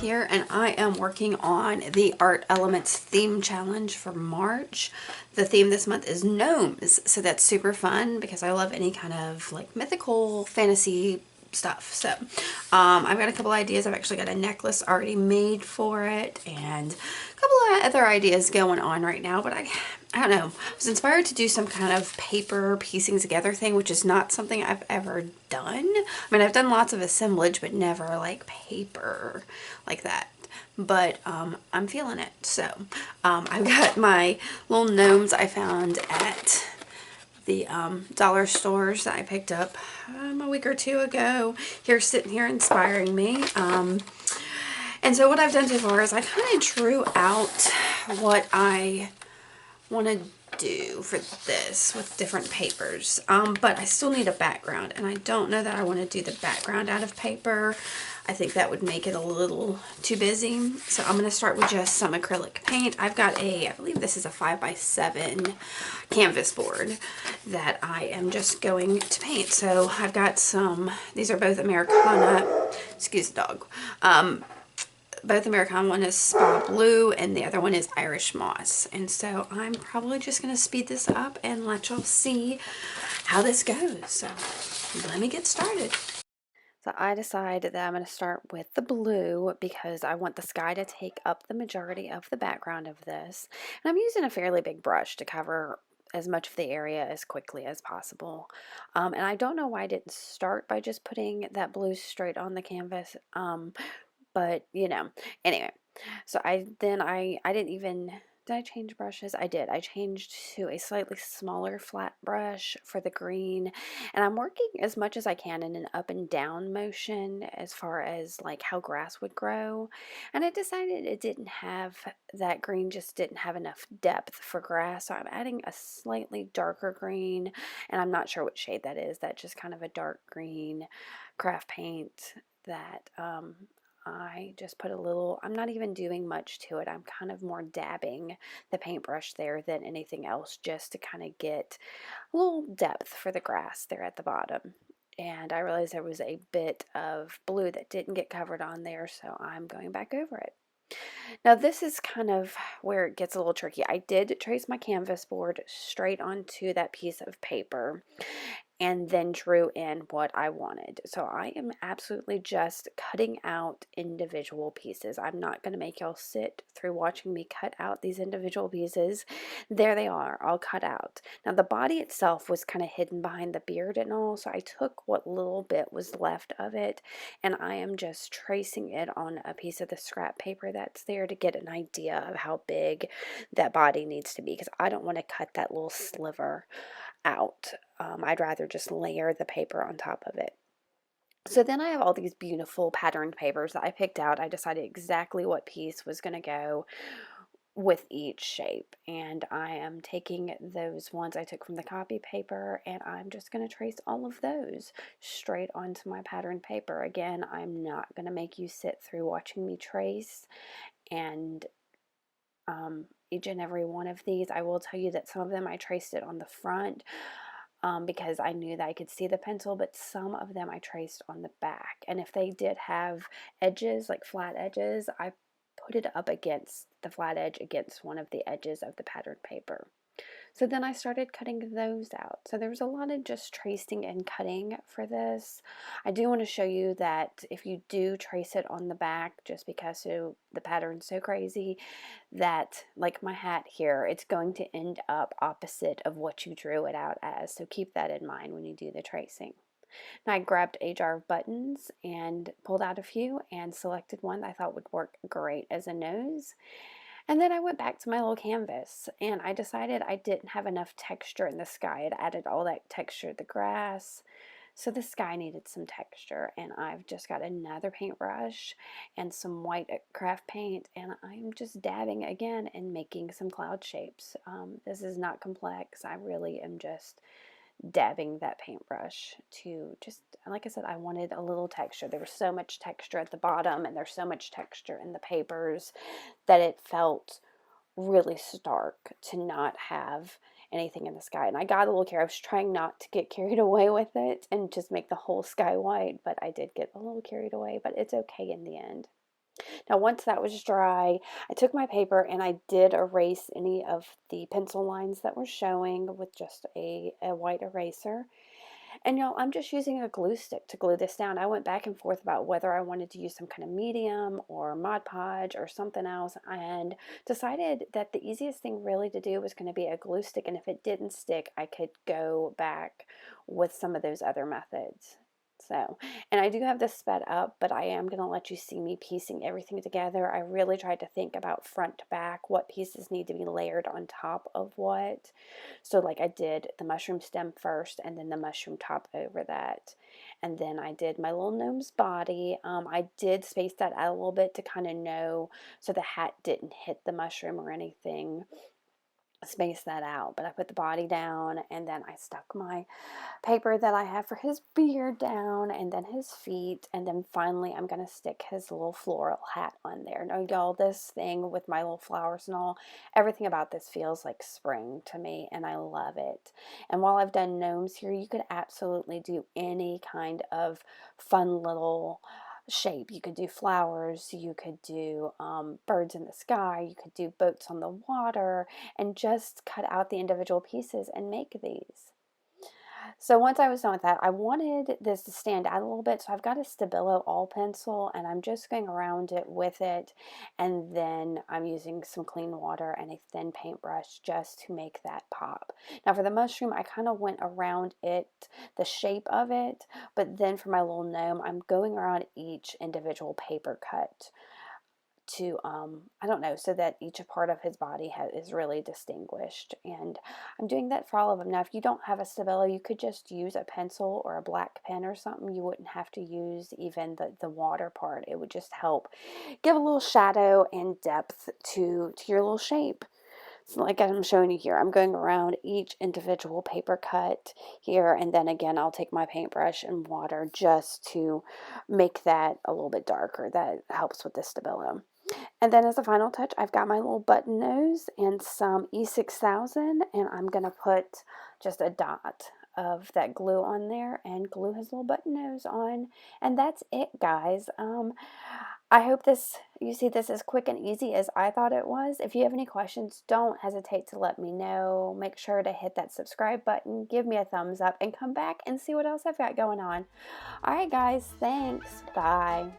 here, and I am working on the Art Elements theme challenge for March. The theme this month is gnomes, so that's super fun because I love any kind of like mythical fantasy stuff. So I've got a couple ideas. I've actually got a necklace already made for it and a couple of other ideas going on right now, but I don't know. I was inspired to do some kind of paper piecing together thing, which is not something I've ever done. I mean, I've done lots of assemblage, but never like paper like that. But I'm feeling it. So I've got my little gnomes I found at the dollar stores that I picked up a week or two ago. Here, sitting here inspiring me. And so what I've done so far is I kind of drew out what I want to do for this with different papers, but I still need a background, and I don't know that I want to do the background out of paper. I think that would make it a little too busy, so I'm going to start with just some acrylic paint. I've got I believe this is a 5x7 canvas board that I am just going to paint. So I've got these are both Americana, excuse the dog, both Americana. One is Spa Blue and the other one is Irish Moss. And so I'm probably just going to speed this up and let y'all see how this goes. So let me get started. So I decided that I'm going to start with the blue because I want the sky to take up the majority of the background of this. And I'm using a fairly big brush to cover as much of the area as quickly as possible. And I don't know why I didn't start by just putting that blue straight on the canvas. But you know, anyway, so I didn't even, did I change brushes? I did. I changed to a slightly smaller flat brush for the green, and I'm working as much as I can in an up and down motion as far as like how grass would grow. And I decided that green just didn't have enough depth for grass, so I'm adding a slightly darker green, and I'm not sure what shade that is. That's just kind of a dark green craft paint that I just put a little, I'm not even doing much to it. I'm kind of more dabbing the paintbrush there than anything else, just to kind of get a little depth for the grass there at the bottom. And I realized there was a bit of blue that didn't get covered on there, so I'm going back over it. Now this is kind of where it gets a little tricky. I did trace my canvas board straight onto that piece of paper and then drew in what I wanted. So I am absolutely just cutting out individual pieces. I'm not going to make y'all sit through watching me cut out these individual pieces. There they are, all cut out. Now the body itself was kind of hidden behind the beard and all, so I took what little bit was left of it, and I am just tracing it on a piece of the scrap paper that's there to get an idea of how big that body needs to be, because I don't want to cut that little sliver out. I'd rather just layer the paper on top of it. So then I have all these beautiful patterned papers that I picked out. I decided exactly what piece was going to go with each shape, and I am taking those ones I took from the copy paper, and I'm just going to trace all of those straight onto my patterned paper. Again, I'm not going to make you sit through watching me trace, and each and every one of these, I will tell you that some of them I traced it on the front because I knew that I could see the pencil, but some of them I traced on the back. And if they did have edges, like flat edges, I put it up against the flat edge against one of the edges of the patterned paper. So then I started cutting those out. So there was a lot of just tracing and cutting for this. I do want to show you that if you do trace it on the back, just because the pattern's so crazy, that like my hat here, it's going to end up opposite of what you drew it out as. So keep that in mind when you do the tracing. Now I grabbed a jar of buttons and pulled out a few and selected one that I thought would work great as a nose. And then I went back to my little canvas, and I decided I didn't have enough texture in the sky. It added all that texture to the grass, so the sky needed some texture. And I've just got another paintbrush and some white craft paint, and I'm just dabbing again and making some cloud shapes. This is not complex. I really am just dabbing that paintbrush to just, like I said, I wanted a little texture. There was so much texture at the bottom, and there's so much texture in the papers that it felt really stark to not have anything in the sky. And I got a little carried. I was trying not to get carried away with it and just make the whole sky white, but I did get a little carried away, but it's okay in the end. Now, once that was dry, I took my paper and I did erase any of the pencil lines that were showing with just a white eraser. And y'all, I'm just using a glue stick to glue this down. I went back and forth about whether I wanted to use some kind of medium or Mod Podge or something else, and decided that the easiest thing really to do was going to be a glue stick. And if it didn't stick, I could go back with some of those other methods. So, and I do have this sped up, but I am going to let you see me piecing everything together. I really tried to think about front to back, what pieces need to be layered on top of what. So like I did the mushroom stem first and then the mushroom top over that. And then I did my little gnome's body. I did space that out a little bit to kind of know so the hat didn't hit the mushroom or anything. Space that out, but I put the body down and then I stuck my paper that I have for his beard down and then his feet, and then finally I'm going to stick his little floral hat on there. Now y'all, this thing with my little flowers and all, everything about this feels like spring to me and I love it. And while I've done gnomes here, you could absolutely do any kind of fun little shape. You could do flowers, you could do birds in the sky, you could do boats on the water, and just cut out the individual pieces and make these. So once I was done with that, I wanted this to stand out a little bit, so I've got a Stabilo all pencil, and I'm just going around it with it, and then I'm using some clean water and a thin paintbrush just to make that pop. Now for the mushroom, I kind of went around it, the shape of it, but then for my little gnome, I'm going around each individual paper cut to I don't know, so that each part of his body is really distinguished, and I'm doing that for all of them. Now if you don't have a Stabilo, you could just use a pencil or a black pen or something. You wouldn't have to use even the water part. It would just help give a little shadow and depth to your little shape. So like I'm showing you here, I'm going around each individual paper cut here, and then again I'll take my paintbrush and water just to make that a little bit darker. That helps with the Stabilo. And then as a final touch, I've got my little button nose and some E6000, and I'm going to put just a dot of that glue on there and glue his little button nose on. And that's it, guys. I hope you see this as quick and easy as I thought it was. If you have any questions, don't hesitate to let me know. Make sure to hit that subscribe button, give me a thumbs up, and come back and see what else I've got going on. All right, guys, thanks. Bye.